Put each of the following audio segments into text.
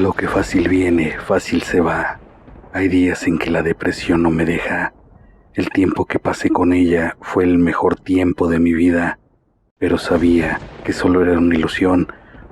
Lo que fácil viene, fácil se va. Hay días en que la depresión no me deja. El tiempo que pasé con ella fue el mejor tiempo de mi vida, pero sabía que solo era una ilusión,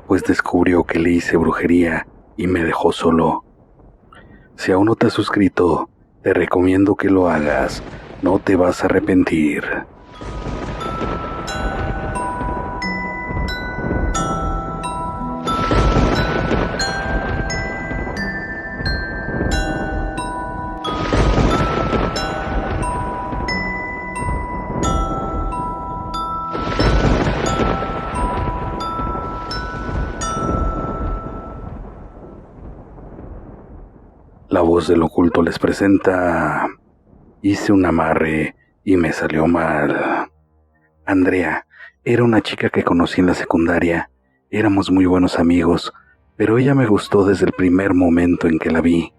pues descubrió que le hice brujería y me dejó solo. Si aún no te has suscrito, te recomiendo que lo hagas. No te vas a arrepentir. La voz del oculto les presenta... Hice un amarre y me salió mal. Andrea era una chica que conocí en la secundaria. Éramos muy buenos amigos, pero ella me gustó desde el primer momento en que la vi.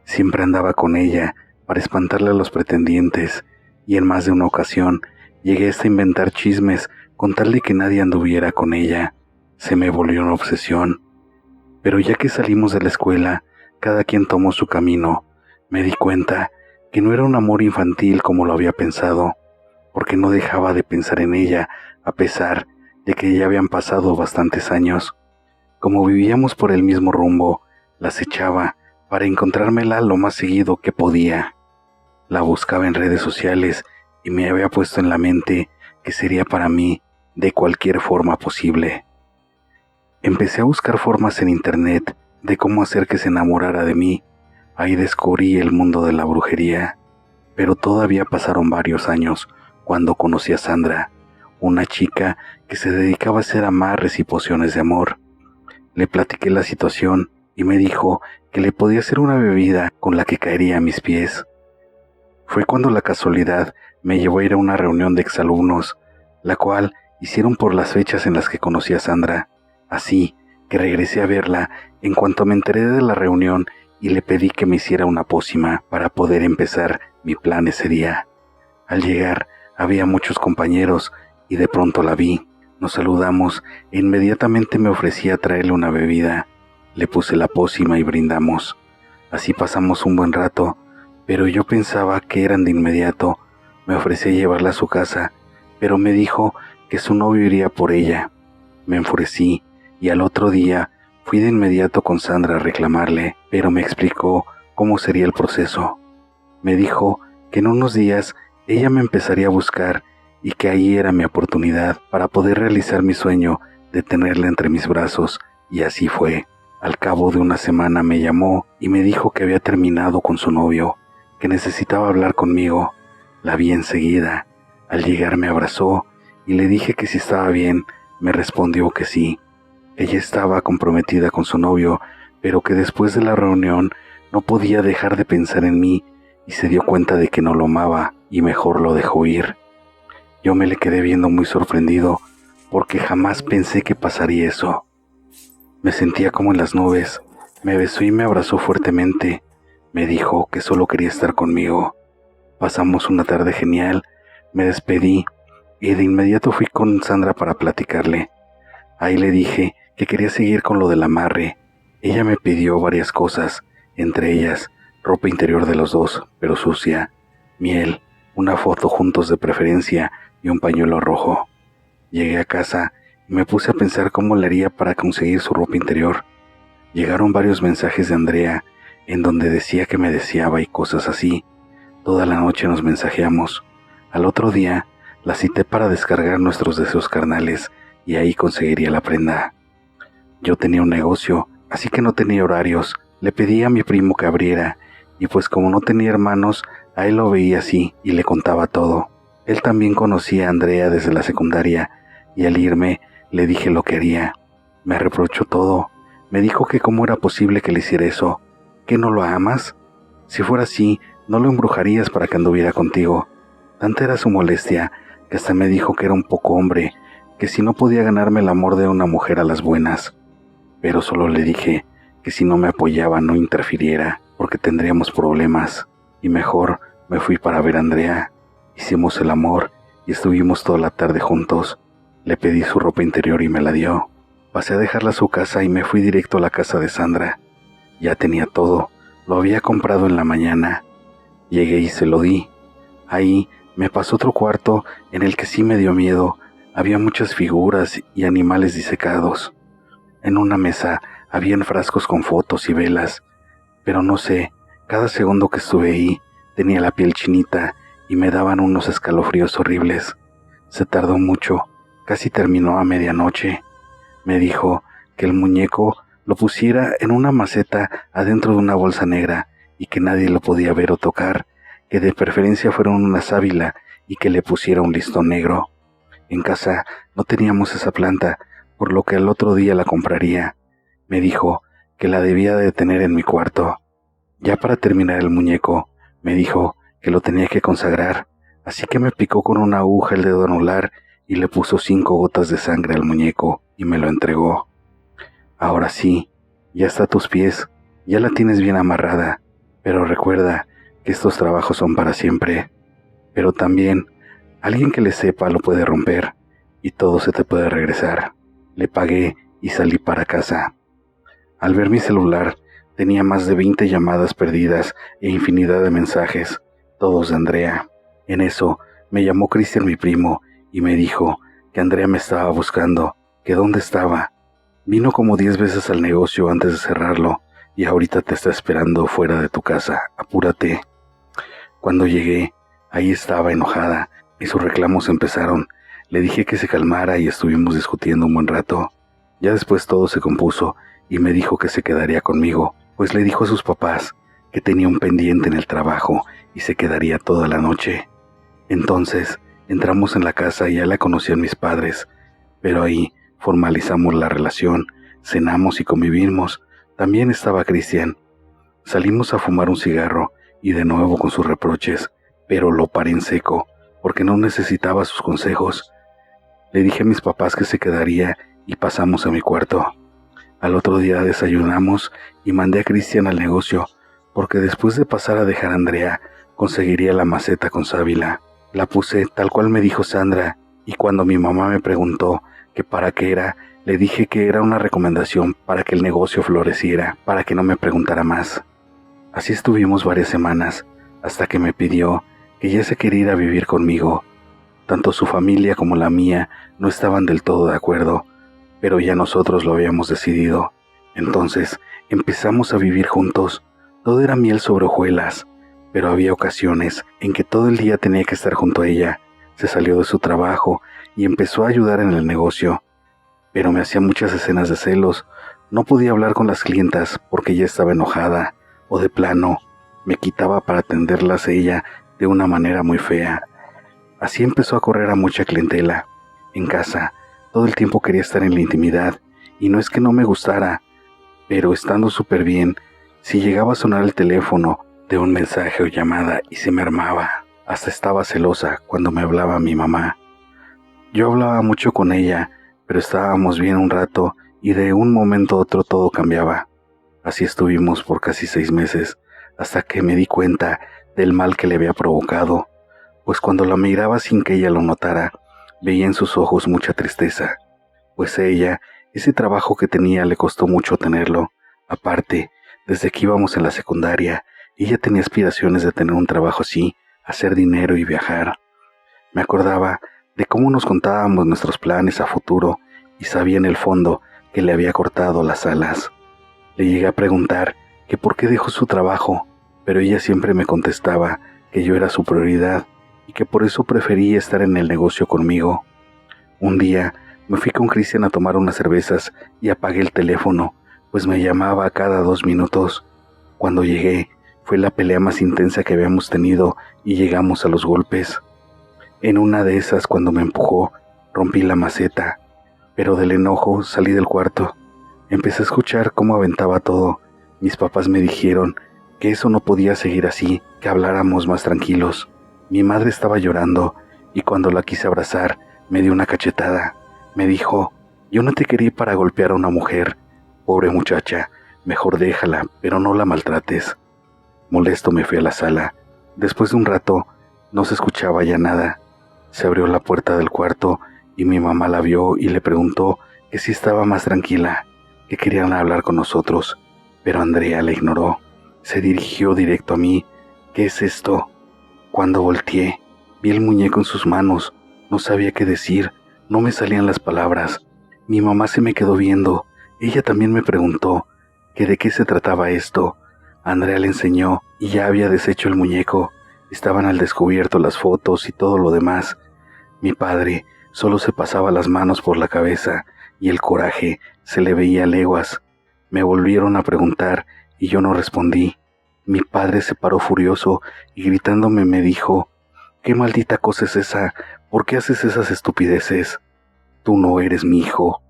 Siempre andaba con ella para espantarle a los pretendientes, y en más de una ocasión llegué hasta inventar chismes con tal de que nadie anduviera con ella. Se me volvió una obsesión. Pero ya que salimos de la escuela, cada quien tomó su camino. Me di cuenta que no era un amor infantil como lo había pensado, porque no dejaba de pensar en ella, a pesar de que ya habían pasado bastantes años. Como vivíamos por el mismo rumbo, la acechaba para encontrármela lo más seguido que podía. La buscaba en redes sociales y me había puesto en la mente que sería para mí de cualquier forma posible. Empecé a buscar formas en internet de cómo hacer que se enamorara de mí. Ahí descubrí el mundo de la brujería, pero todavía pasaron varios años cuando conocí a Sandra, una chica que se dedicaba a hacer amarres y pociones de amor. Le platiqué la situación y me dijo que le podía hacer una bebida con la que caería a mis pies. Fue cuando la casualidad me llevó a ir a una reunión de exalumnos, la cual hicieron por las fechas en las que conocí a Sandra. Así que regresé a verla en cuanto me enteré de la reunión y le pedí que me hiciera una pócima para poder empezar mi plan ese día. Al llegar había muchos compañeros y de pronto la vi. Nos saludamos e inmediatamente me ofrecí a traerle una bebida. Le puse la pócima y brindamos. Así pasamos un buen rato, pero yo pensaba que eran de inmediato. Me ofrecí a llevarla a su casa, pero me dijo que su novio iría por ella. Me enfurecí y al otro día fui de inmediato con Sandra a reclamarle, pero me explicó cómo sería el proceso. Me dijo que en unos días ella me empezaría a buscar y que ahí era mi oportunidad para poder realizar mi sueño de tenerla entre mis brazos, y así fue. Al cabo de una semana me llamó y me dijo que había terminado con su novio, que necesitaba hablar conmigo. La vi enseguida. Al llegar me abrazó y le dije que si estaba bien. Me respondió que sí. Ella estaba comprometida con su novio, pero que después de la reunión no podía dejar de pensar en mí y se dio cuenta de que no lo amaba y mejor lo dejó ir. Yo me le quedé viendo muy sorprendido porque jamás pensé que pasaría eso. Me sentía como en las nubes. Me besó y me abrazó fuertemente. Me dijo que solo quería estar conmigo. Pasamos una tarde genial. Me despedí y de inmediato fui con Sandra para platicarle. Ahí le dije que quería seguir con lo del amarre. Ella me pidió varias cosas, entre ellas ropa interior de los dos, pero sucia, miel, una foto juntos de preferencia y un pañuelo rojo. Llegué a casa y me puse a pensar cómo le haría para conseguir su ropa interior. Llegaron varios mensajes de Andrea en donde decía que me deseaba y cosas así. Toda la noche nos mensajeamos. Al otro día la cité para descargar nuestros deseos carnales y ahí conseguiría la prenda. Yo tenía un negocio, así que no tenía horarios. Le pedí a mi primo que abriera, y pues como no tenía hermanos, a él lo veía así y le contaba todo. Él también conocía a Andrea desde la secundaria, y al irme le dije lo que haría. Me reprochó todo. Me dijo que cómo era posible que le hiciera eso. ¿Que no lo amas? Si fuera así, no lo embrujarías para que anduviera contigo. Tanta era su molestia que hasta me dijo que era un poco hombre, que si no podía ganarme el amor de una mujer a las buenas. Pero solo le dije que si no me apoyaba no interfiriera, porque tendríamos problemas, y mejor me fui para ver a Andrea. Hicimos el amor y estuvimos toda la tarde juntos. Le pedí su ropa interior y me la dio. Pasé a dejarla a su casa y me fui directo a la casa de Sandra. Ya tenía todo, lo había comprado en la mañana. Llegué y se lo di. Ahí me pasó otro cuarto en el que sí me dio miedo. Había muchas figuras y animales disecados. En una mesa habían frascos con fotos y velas, pero no sé, cada segundo que estuve ahí tenía la piel chinita y me daban unos escalofríos horribles. Se tardó mucho, casi terminó a medianoche. Me dijo que el muñeco lo pusiera en una maceta adentro de una bolsa negra y que nadie lo podía ver o tocar, que de preferencia fuera una sábila y que le pusiera un listón negro. En casa no teníamos esa planta, por lo que al otro día la compraría. Me dijo que la debía de tener en mi cuarto. Ya para terminar el muñeco, me dijo que lo tenía que consagrar, así que me picó con una aguja el dedo anular y le puso 5 gotas de sangre al muñeco y me lo entregó. Ahora sí, ya está a tus pies, ya la tienes bien amarrada, pero recuerda que estos trabajos son para siempre. Pero también, alguien que le sepa lo puede romper y todo se te puede regresar. Le pagué y salí para casa. Al ver mi celular, tenía más de 20 llamadas perdidas e infinidad de mensajes, todos de Andrea. En eso, me llamó Cristian, mi primo, y me dijo que Andrea me estaba buscando, que dónde estaba. Vino como 10 veces al negocio antes de cerrarlo, y ahorita te está esperando fuera de tu casa. Apúrate. Cuando llegué, ahí estaba enojada, y sus reclamos empezaron. Le dije que se calmara y estuvimos discutiendo un buen rato. Ya después todo se compuso, y me dijo que se quedaría conmigo, pues le dijo a sus papás que tenía un pendiente en el trabajo y se quedaría toda la noche. Entonces, entramos en la casa y ya la conocían mis padres, pero ahí formalizamos la relación, cenamos y convivimos. También estaba Cristian. Salimos a fumar un cigarro y de nuevo con sus reproches, pero lo paré en seco, porque no necesitaba sus consejos. Le dije a mis papás que se quedaría y pasamos a mi cuarto. Al otro día desayunamos y mandé a Cristian al negocio, porque después de pasar a dejar a Andrea, conseguiría la maceta con sábila. La puse tal cual me dijo Sandra, y cuando mi mamá me preguntó que para qué era, le dije que era una recomendación para que el negocio floreciera, para que no me preguntara más. Así estuvimos varias semanas, hasta que me pidió que ya se quería ir a vivir conmigo. Tanto su familia como la mía no estaban del todo de acuerdo, pero ya nosotros lo habíamos decidido. Entonces empezamos a vivir juntos. Todo era miel sobre hojuelas, pero había ocasiones en que todo el día tenía que estar junto a ella. Se salió de su trabajo y empezó a ayudar en el negocio, pero me hacía muchas escenas de celos. No podía hablar con las clientas porque ella estaba enojada, o de plano me quitaba para atenderlas ella de una manera muy fea. Así empezó a correr a mucha clientela. En casa, todo el tiempo quería estar en la intimidad, y no es que no me gustara, pero estando súper bien, si llegaba a sonar el teléfono de un mensaje o llamada y se me armaba, hasta estaba celosa cuando me hablaba mi mamá. Yo hablaba mucho con ella, pero estábamos bien un rato y de un momento a otro todo cambiaba. Así estuvimos por casi 6 meses, hasta que me di cuenta del mal que le había provocado, pues cuando la miraba sin que ella lo notara, veía en sus ojos mucha tristeza, pues ella, ese trabajo que tenía le costó mucho tenerlo. Aparte, desde que íbamos en la secundaria, ella tenía aspiraciones de tener un trabajo así, hacer dinero y viajar. Me acordaba de cómo nos contábamos nuestros planes a futuro y sabía en el fondo que le había cortado las alas. Le llegué a preguntar que por qué dejó su trabajo, pero ella siempre me contestaba que yo era su prioridad y que por eso prefería estar en el negocio conmigo. Un día me fui con Cristian a tomar unas cervezas y apagué el teléfono, pues me llamaba a cada 2 minutos. Cuando llegué, fue la pelea más intensa que habíamos tenido y llegamos a los golpes. En una de esas, cuando me empujó, rompí la maceta, pero del enojo salí del cuarto. Empecé a escuchar cómo aventaba todo. Mis papás me dijeron que eso no podía seguir así, que habláramos más tranquilos. Mi madre estaba llorando y cuando la quise abrazar, me dio una cachetada. Me dijo, yo no te quería para golpear a una mujer. Pobre muchacha, mejor déjala, pero no la maltrates. Molesto me fui a la sala. Después de un rato, no se escuchaba ya nada. Se abrió la puerta del cuarto y mi mamá la vio y le preguntó que si estaba más tranquila, que querían hablar con nosotros, pero Andrea la ignoró. Se dirigió directo a mí. ¿Qué es esto? Cuando volteé, vi el muñeco en sus manos. No sabía qué decir, no me salían las palabras. Mi mamá se me quedó viendo. Ella también me preguntó que de qué se trataba esto. Andrea le enseñó y ya había deshecho el muñeco. Estaban al descubierto las fotos y todo lo demás. Mi padre solo se pasaba las manos por la cabeza y el coraje se le veía a leguas. Me volvieron a preguntar y yo no respondí. Mi padre se paró furioso y gritándome me dijo: «¿Qué maldita cosa es esa? ¿Por qué haces esas estupideces? Tú no eres mi hijo».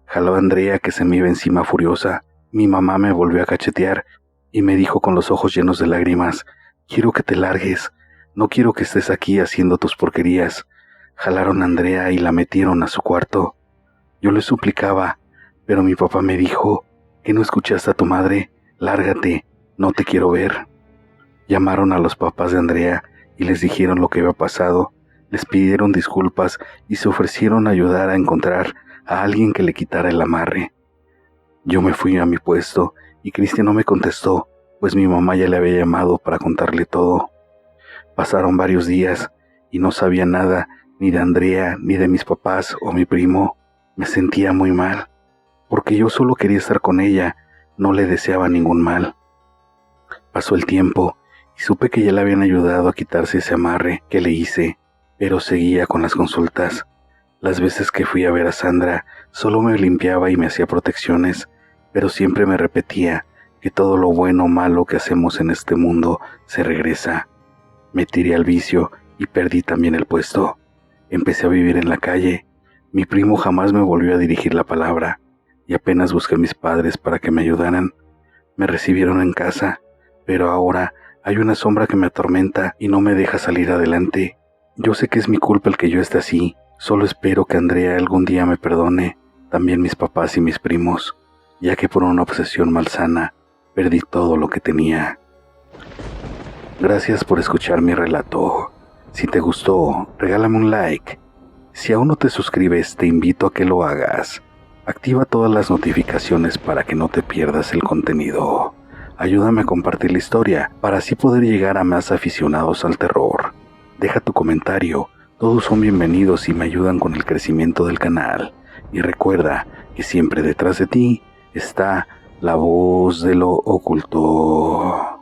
Jaló a Andrea, que se me iba encima furiosa. Mi mamá me volvió a cachetear y me dijo con los ojos llenos de lágrimas: «Quiero que te largues, no quiero que estés aquí haciendo tus porquerías». Jalaron a Andrea y la metieron a su cuarto. Yo le suplicaba, pero mi papá me dijo: «¿Que no escuchaste a tu madre? Lárgate, no te quiero ver». Llamaron a los papás de Andrea y les dijeron lo que había pasado. Les pidieron disculpas y se ofrecieron a ayudar a encontrar a alguien que le quitara el amarre. Yo me fui a mi puesto y Cristian no me contestó, pues mi mamá ya le había llamado para contarle todo. Pasaron varios días y no sabía nada ni de Andrea, ni de mis papás o mi primo. Me sentía muy mal, porque yo solo quería estar con ella, no le deseaba ningún mal. Pasó el tiempo y supe que ya le habían ayudado a quitarse ese amarre que le hice, pero seguía con las consultas. Las veces que fui a ver a Sandra, solo me limpiaba y me hacía protecciones, pero siempre me repetía que todo lo bueno o malo que hacemos en este mundo se regresa. Me tiré al vicio y perdí también el puesto. Empecé a vivir en la calle. Mi primo jamás me volvió a dirigir la palabra y apenas busqué a mis padres para que me ayudaran. Me recibieron en casa, pero ahora hay una sombra que me atormenta y no me deja salir adelante. Yo sé que es mi culpa el que yo esté así. Solo espero que Andrea algún día me perdone, también mis papás y mis primos, ya que por una obsesión malsana perdí todo lo que tenía. Gracias por escuchar mi relato. Si te gustó, regálame un like. Si aún no te suscribes, te invito a que lo hagas. Activa todas las notificaciones para que no te pierdas el contenido. Ayúdame a compartir la historia para así poder llegar a más aficionados al terror. Deja tu comentario, todos son bienvenidos y me ayudan con el crecimiento del canal. Y recuerda que siempre detrás de ti está la voz de lo oculto.